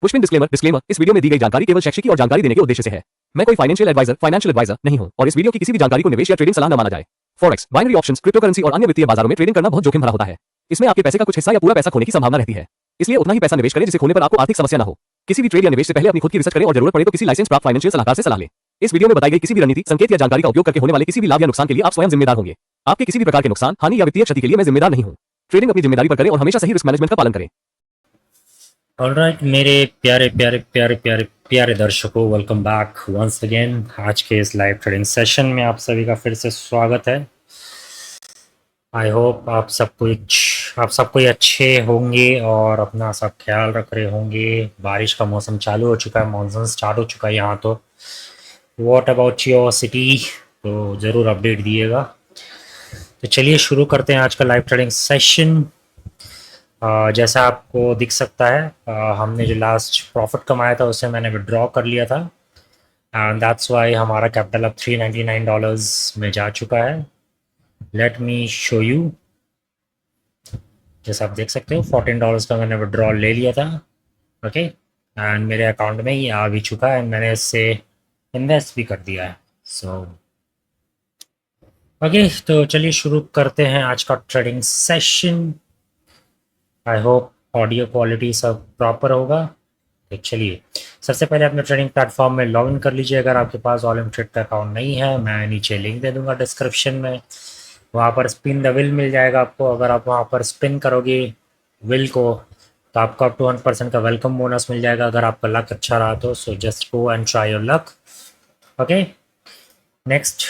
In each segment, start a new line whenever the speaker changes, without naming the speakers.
पुष्पिन disclaimer disclaimer इस video में दी गई जानकारी केवल शैक्षिक और जानकारी देने के उद्देश्य से है। मैं कोई फाइनेंशियल एडवाइजर नहीं हूं और इस वीडियो की किसी भी जानकारी को निवेश या ट्रेडिंग सलाह न माना जाए। फॉरेक्स, बाइनरी ऑप्शंस, क्रिप्टोकरेंसी और अन्य वित्तीय बाजारों में ट्रेडिंग करना बहुत जोखिम भरा होता है। इसमें आपके पैसे का कुछ हिस्सा या पूरा पैसा खोने की संभावना रहती है, इसलिए उतना ही पैसा निवेश करें जिसे खोने पर आपको आर्थिक समस्या न हो। किसी भी ट्रेड या निवेश से पहले अपनी खुद की रिसर्च करें और जरूरत पड़े तो किसी लाइसेंस प्राप्त फाइनेंशियल सलाहकार से सलाह लें। इस वीडियो में बताई गई किसी भी रणनीति, संकेत या जानकारी का उपयोग करके होने वाले किसी भी लाभ या नुकसान के लिए आप स्वयं जिम्मेदार होंगे। आपके किसी भी प्रकार के नुकसान, हानि या वित्तीय क्षति के लिए मैं जिम्मेदार नहीं हूं। ट्रेडिंग अपनी जिम्मेदारी पर करें और हमेशा सही रिस्क मैनेजमेंट का पालन करें।
ऑलराइट मेरे प्यारे प्यारे प्यारे प्यारे प्यारे दर्शकों, वेलकम बैक वंस अगेन। आज के इस लाइव ट्रेडिंग सेशन में आप सभी का फिर से स्वागत है। आई होप आप सब कोई अच्छे होंगे और अपना सब ख्याल रख रहे होंगे। बारिश का मौसम चालू हो चुका है, मानसून स्टार्ट हो चुका है यहाँ तो। What about your city? तो ज़रूर अपडेट दिएगा। तो चलिए शुरू करते हैं आज का लाइव ट्रेडिंग सेशन। जैसा आपको दिख सकता है, हमने जो लास्ट प्रॉफिट कमाया था उसे मैंने विड्रॉ कर लिया था एंड दैट्स वाई हमारा कैपिटल अब $399 में जा चुका है। Let me show you. जैसा आप देख सकते हो $14 का मैंने विड्रॉ ले लिया था, ओके, एंड मेरे अकाउंट में ये आ भी चुका है। मैंने इससे इन्वेस्ट भी कर दिया है। सो ओके, तो चलिए शुरू करते हैं आज का trading session. I hope audio quality सब प्रॉपर होगा। तो चलिए सबसे पहले अपने ट्रेडिंग प्लेटफॉर्म में लॉग इन कर लीजिए। अगर आपके पास ऑल इन ट्रेड का अकाउंट नहीं है, मैं नीचे लिंक दे दूंगा डिस्क्रिप्शन में। वहाँ पर स्पिन द विल मिल जाएगा आपको। अगर आप वहाँ पर स्पिन करोगे विल को तो आपको अप टू 1% का वेलकम बोनस मिल जाएगा अगर आपका लक अच्छा रहा तो। So just go and try your luck. Okay, next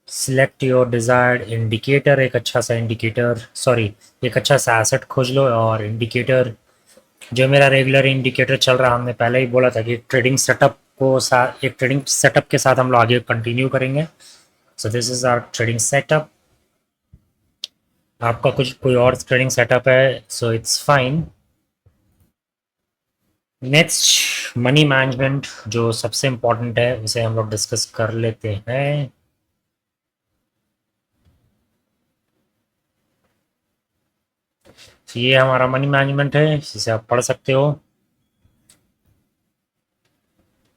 select your desired indicator. एक अच्छा सा एक अच्छा सा एसेट खोज लो और इंडिकेटर जो मेरा रेगुलर इंडिकेटर चल रहा, हमने पहले ही बोला था कि एक ट्रेडिंग सेटअप के साथ हम लोग आगे कंटिन्यू करेंगे। So this is our trading setup. आपका कोई और ट्रेडिंग सेटअप है so it's fine. Next money management, जो सबसे इम्पोर्टेंट है, उसे हम लोग डिस्कस कर लेते हैं। ये हमारा मनी मैनेजमेंट है, जिसे आप पढ़ सकते हो।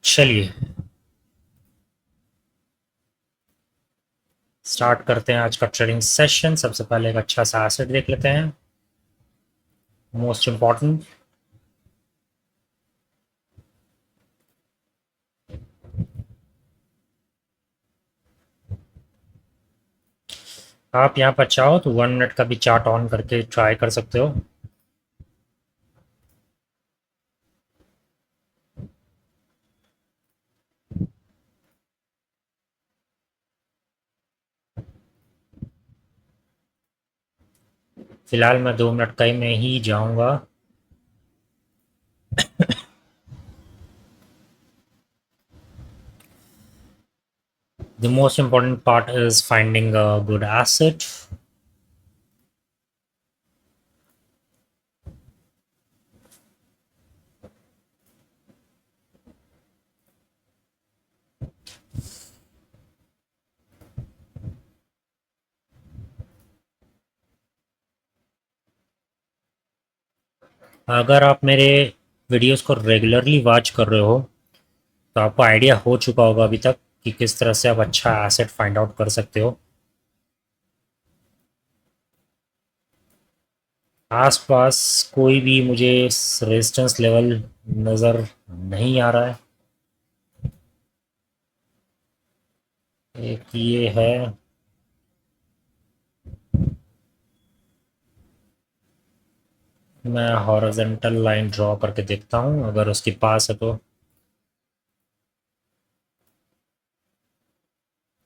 चलिए स्टार्ट करते हैं आज का ट्रेडिंग सेशन। सबसे पहले एक अच्छा सा एसेट देख लेते हैं, मोस्ट इम्पॉर्टेंट। आप यहाँ पर चाहो तो 1 मिनट का भी चार्ट ऑन करके ट्राई कर सकते हो। फिलहाल मैं 2 मिनट का ही में ही जाऊंगा। The most important part is finding a good asset. अगर आप मेरे वीडियोस को रेगुलरली वॉच कर रहे हो तो आपको आइडिया हो चुका होगा अभी तक कि किस तरह से आप अच्छा एसेट फाइंड आउट कर सकते हो। आसपास कोई भी मुझे रेजिस्टेंस लेवल नज़र नहीं आ रहा है। एक ये है, मैं हॉरिजॉन्टल लाइन ड्रॉ करके देखता हूँ अगर उसके पास है तो।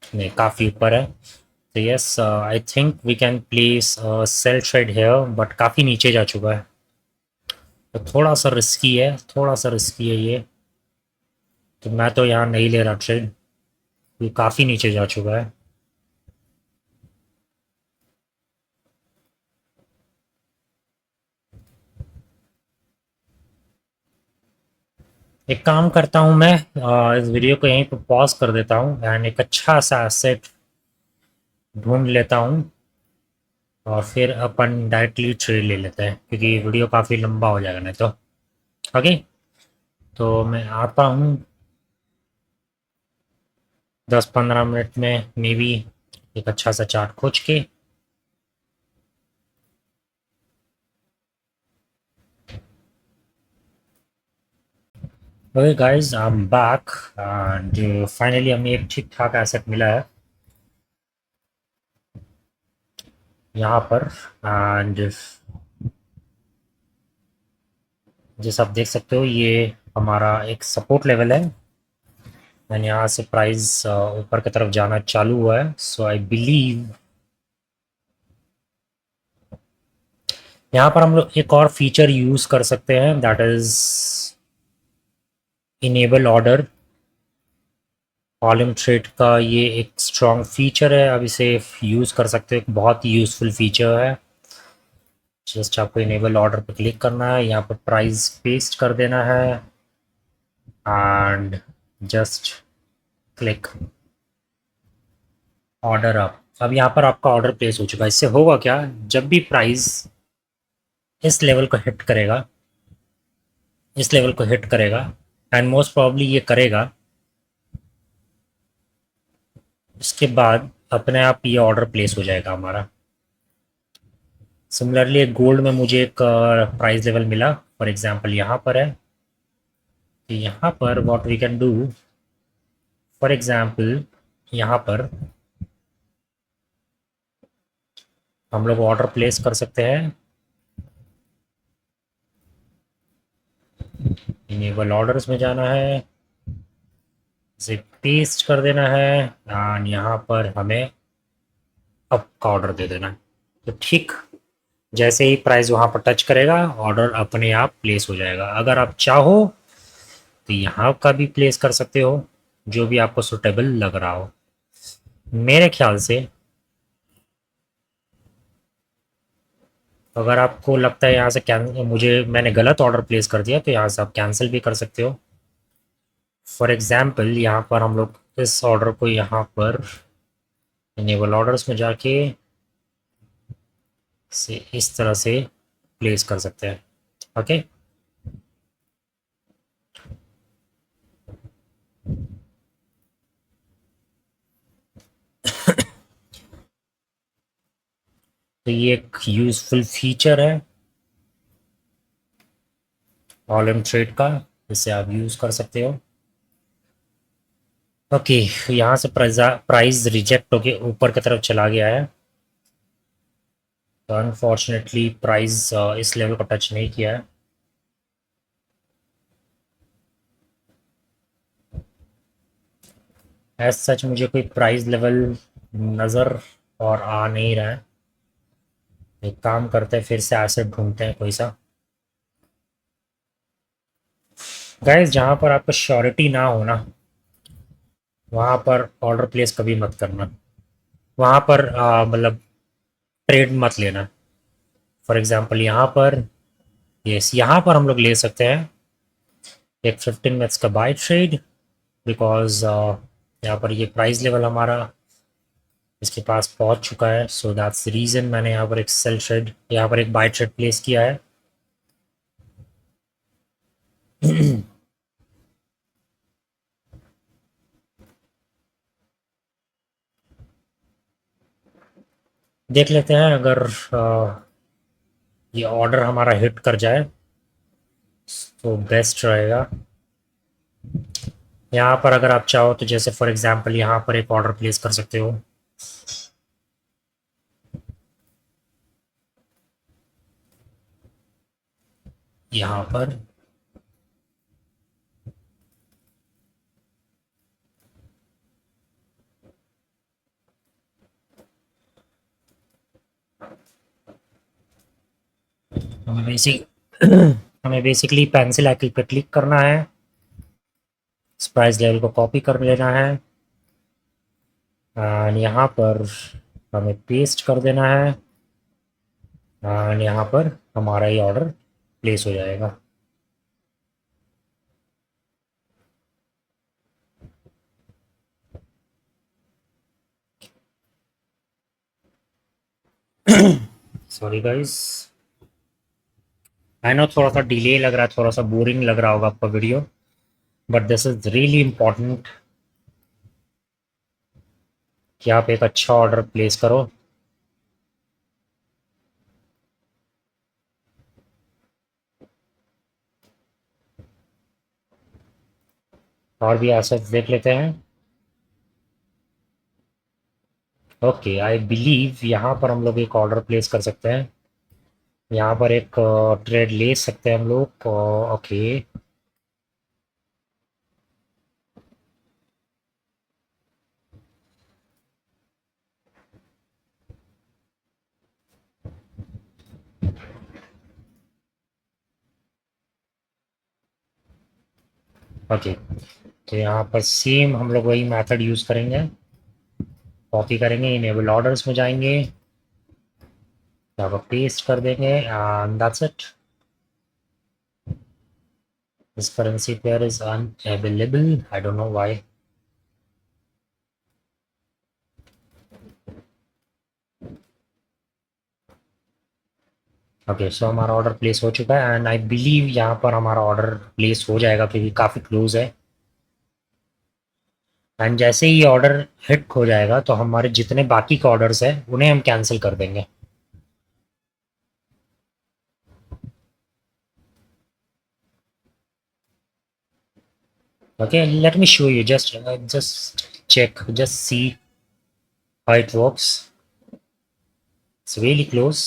नहीं, काफ़ी ऊपर है। तो yes, I think we can place sell trade here, but काफ़ी नीचे जा चुका है तो थोड़ा सा रिस्की है ये। तो मैं तो यहाँ नहीं ले रहा ट्रेड, ये काफ़ी नीचे जा चुका है। एक काम करता हूँ मैं, इस वीडियो को यहीं पर पॉज कर देता हूँ एंड एक अच्छा सा एसेट ढूंढ लेता हूँ और फिर अपन डायरेक्टली ट्रेड ले लेते हैं, क्योंकि वीडियो काफ़ी लंबा हो जाएगा नहीं तो। ओके, तो मैं आता हूँ 10-15 मिनट में, मे बी एक अच्छा सा चार्ट खोज के। Okay guys, I am back and finally हमें एक ठीक ठाक एसेट मिला है यहाँ पर। एंड जैसा आप देख सकते हो, ये हमारा एक सपोर्ट लेवल है एंड यहाँ से प्राइस ऊपर की तरफ जाना चालू हुआ है। सो आई बिलीव यहाँ पर हम लोग एक और फीचर यूज़ कर सकते हैं, that is enable order. Column trade का ये एक स्ट्रॉन्ग फीचर है, अब इसे यूज़ कर सकते हो, एक बहुत ही यूज़फुल फीचर है। जस्ट आपको इनेबल ऑर्डर पर क्लिक करना है, यहाँ पर प्राइस पेस्ट कर देना है and just click order up. अब यहाँ पर आपका ऑर्डर प्लेस हो चुका है। इससे होगा क्या, जब भी प्राइस इस लेवल को हिट करेगा, इस लेवल को हिट करेगा एंड मोस्ट प्रॉब्ली ये करेगा, इसके बाद अपने आप ये ऑर्डर प्लेस हो जाएगा हमारा। सिमिलरली एक गोल्ड में मुझे एक प्राइस लेवल मिला, फॉर एग्जांपल यहाँ पर है। तो यहाँ पर what we can do, for example यहाँ पर हम लोग ऑर्डर प्लेस कर सकते हैं। इनेबल ऑर्डर्स में जाना है, इसे पेस्ट कर देना है एंड यहाँ पर हमें अप का ऑर्डर दे देना है। तो ठीक जैसे ही प्राइस वहाँ पर टच करेगा, ऑर्डर अपने आप प्लेस हो जाएगा। अगर आप चाहो तो यहाँ का भी प्लेस कर सकते हो, जो भी आपको सुटेबल लग रहा हो। मेरे ख्याल से अगर आपको लगता है यहाँ से मैंने गलत ऑर्डर प्लेस कर दिया, तो यहाँ से आप कैंसिल भी कर सकते हो। फॉर एग्जाम्पल यहाँ पर हम लोग इस ऑर्डर को यहाँ पर इनेबल ऑर्डर्स में जाके से इस तरह से प्लेस कर सकते हैं। ओके, तो ये एक यूजफुल फीचर है ऑलम ट्रेड का, इसे आप यूज़ कर सकते हो। ओके, यहाँ से प्राइस रिजेक्ट होके ऊपर की तरफ चला गया है, तो अनफॉर्चुनेटली प्राइस इस लेवल को टच नहीं किया है। एज सच मुझे कोई प्राइस लेवल नज़र और आ नहीं रहा है। एक काम करते हैं, फिर से एसेट ढूंढते हैं कोई सा। गाइस, जहाँ पर आपका श्योरिटी ना हो ना, वहाँ पर ऑर्डर प्लेस कभी मत करना। वहाँ पर मतलब ट्रेड मत लेना। फॉर एग्जांपल यहाँ पर, यस, यहाँ पर हम लोग ले सकते हैं एक 15 मिनट्स का बाय ट्रेड, बिकॉज यहाँ पर ये प्राइस लेवल हमारा इसके पास पहुँच चुका है। सो दैट्स द रीज़न मैंने यहाँ पर एक सेल ट्रेड, यहाँ पर एक बाय ट्रेड प्लेस किया है। देख लेते हैं, अगर ये ऑर्डर हमारा हिट कर जाए तो बेस्ट रहेगा। यहाँ पर अगर आप चाहो तो जैसे फॉर एग्जांपल यहाँ पर एक ऑर्डर प्लेस कर सकते हो। यहाँ पर हमें बेसिक हमें बेसिकली पेंसिल आइकन पर क्लिक करना है, इस प्राइस लेवल को कॉपी कर लेना है एंड यहाँ पर हमें पेस्ट कर देना है एंड यहाँ पर हमारा ये ऑर्डर प्लेस हो जाएगा। सॉरी गाइस, आई नो थोड़ा सा डिले लग रहा है, थोड़ा सा बोरिंग लग रहा होगा आपका video, but this is really important कि आप एक अच्छा ऑर्डर प्लेस करो। और भी एसेट्स देख लेते हैं। ओके, आई बिलीव यहाँ पर हम लोग एक ऑर्डर प्लेस कर सकते हैं। यहाँ पर एक ट्रेड ले सकते हैं हम लोग। ओके, ओके, तो यहाँ पर सेम हम लोग वही मेथड यूज़ करेंगे। कॉपी करेंगे, इनेबल ऑर्डर्स में जाएंगे, यहाँ पर पेस्ट कर देंगे and that's it. This currency pair is unavailable, I don't know why. Okay, so हमारा ऑर्डर प्लेस हो चुका है एंड आई बिलीव यहाँ पर हमारा ऑर्डर प्लेस हो जाएगा क्योंकि काफ़ी क्लोज है। एंड जैसे ही ऑर्डर हिट हो जाएगा तो हमारे जितने बाकी के ऑर्डर्स हैं उन्हें हम कैंसिल कर देंगे। Okay, let me show you. Just check, just see how it works. It's really close.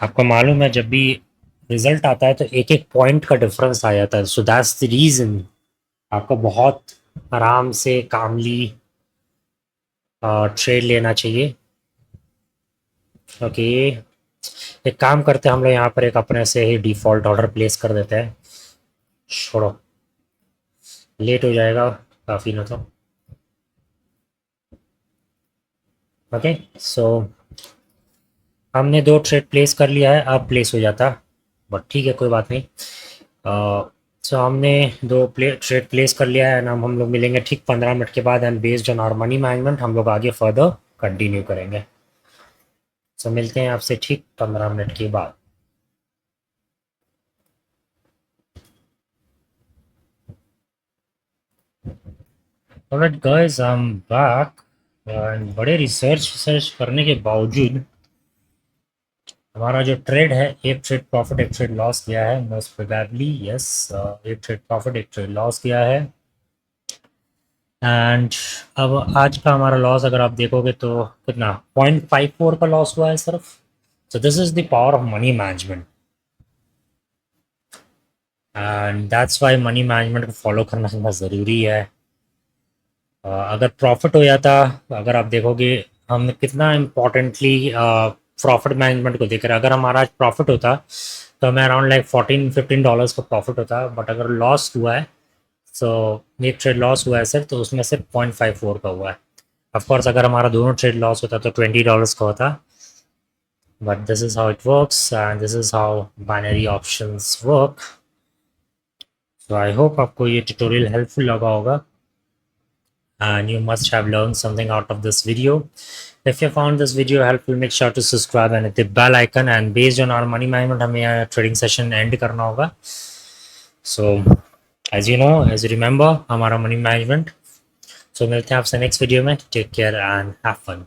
आपको मालूम है जब भी रिजल्ट आता है तो एक एक पॉइंट का डिफरेंस आ जाता है, सो दैट्स द रीजन आपको बहुत आराम से कामली ट्रेड लेना चाहिए। ओके, एक काम करते हैं हम लोग यहाँ पर एक अपने से ही डिफ़ॉल्ट ऑर्डर प्लेस कर देते हैं। छोड़ो, लेट हो जाएगा काफ़ी ना तो। ओके, सो हमने दो ट्रेड प्लेस कर लिया है, अब प्लेस हो जाता, बट ठीक है कोई बात नहीं। सो हमने दो ट्रेड प्लेस कर लिया है एंड हम लोग मिलेंगे ठीक 15 मिनट के बाद and based on our money management हम लोग आगे फर्दर कंटिन्यू करेंगे। सो मिलते हैं आपसे ठीक 15 मिनट के बाद। Alright guys, I am back and बड़े रिसर्च करने के बावजूद हमारा जो ट्रेड है, एक ट्रेड प्रॉफिट एक ट्रेड लॉस गया है मोस्ट प्रोबेबली। यस, एक ट्रेड प्रॉफिट एक ट्रेड लॉस गया है एंड अब आज का हमारा लॉस अगर आप देखोगे तो कितना 0.54 का लॉस हुआ है सिर्फ। सो this is the power of money management and that's why money management को फॉलो करना इतना ज़रूरी है। अगर प्रॉफिट हो जाता, अगर आप देखोगे हम कितना इम्पोर्टेंटली प्रॉफिट मैनेजमेंट को देख रहे हैं। अगर हमारा आज प्रॉफिट होता तो हमें अराउंड लाइक $14-15 का प्रॉफिट होता, बट अगर लॉस हुआ है, सो एक ट्रेड लॉस हुआ है सर, तो उसमें से 0.54 का हुआ है। ऑफकोर्स अगर हमारा दोनों ट्रेड लॉस होता तो $20 का होता, but this is how it works and this is how binary options work. So I hope आपको ये ट्यूटोरियल हेल्पफुल लगा होगा and you must have learned something out of this video. If you found this video helpful, make sure to subscribe and hit the bell icon. And based on our money management, हमें trading session end करना होगा. So as you know, as you remember, हमारा money management. So मिलते हैं आपसे next video में. Take care and have fun.